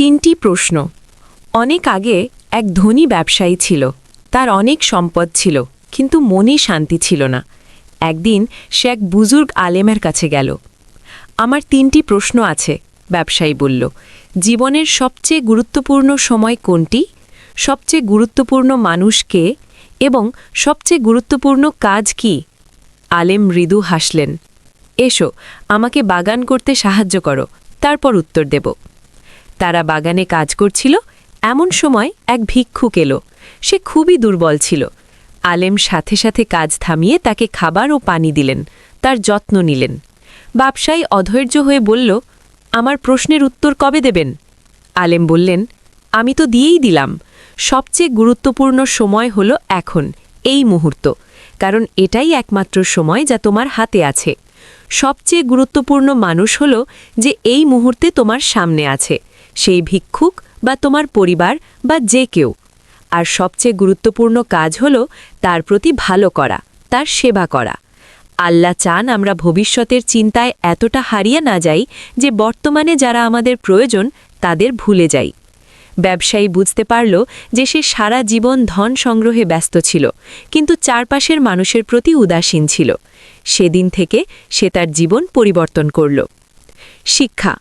3টি প্রশ্ন। অনেক আগে এক ধনী ব্যবসায়ী ছিল। তার অনেক সম্পদ ছিল, কিন্তু মনে শান্তি ছিল না। একদিন সে এক বুজুর্গ আলেমের কাছে গেল। আমার 3টি প্রশ্ন আছে, ব্যবসায়ী বলল। জীবনের সবচেয়ে গুরুত্বপূর্ণ সময় কোনটি, সবচেয়ে গুরুত্বপূর্ণ মানুষ কে, এবং সবচেয়ে গুরুত্বপূর্ণ কাজ কি? আলেম মৃদু হাসলেন। এসো, আমাকে বাগান করতে সাহায্য করো, তারপর উত্তর দেব। তারা বাগানে কাজ করছিল। এমন সময় এক ভিক্ষুক এলো। সে খুবই দুর্বল ছিল। আলেম সাথে সাথে কাজ থামিয়ে তাকে খাবার ও পানি দিলেন, তার যত্ন নিলেন। ব্যবসায়ী অধৈর্য হয়ে বলল, আমার প্রশ্নের উত্তর কবে দেবেন? আলেম বললেন, আমি তো দিয়েই দিলাম। সবচেয়ে গুরুত্বপূর্ণ সময় হলো এখন, এই মুহূর্ত, কারণ এটাই একমাত্র সময় যা তোমার হাতে আছে। সবচেয়ে গুরুত্বপূর্ণ মানুষ হলো যে এই মুহূর্তে তোমার সামনে আছে, সেই ভিক্ষুক বা তোমার পরিবার বা যে কেউ। আর সবচেয়ে গুরুত্বপূর্ণ কাজ হলো তার প্রতি ভালো করা, তার সেবা করা। আল্লাহ চান আমরা ভবিষ্যতের চিন্তায় এতটা হারিয়ে না যাই যে বর্তমানে যারা আমাদের প্রয়োজন তাদের ভুলে যাই। ব্যবসায়ী বুঝতে পারল যে সে সারা জীবন ধন সংগ্রহে ব্যস্ত ছিল, কিন্তু চারপাশের মানুষের প্রতি উদাসীন ছিল। সেদিন থেকে সে তার জীবন পরিবর্তন করল। শিক্ষা: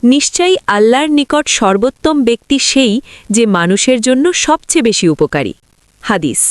নিশ্চয়ই আল্লাহর নিকট সর্বোত্তম ব্যক্তি সেই যে মানুষের জন্য সবচেয়ে বেশি উপকারী। হাদিস।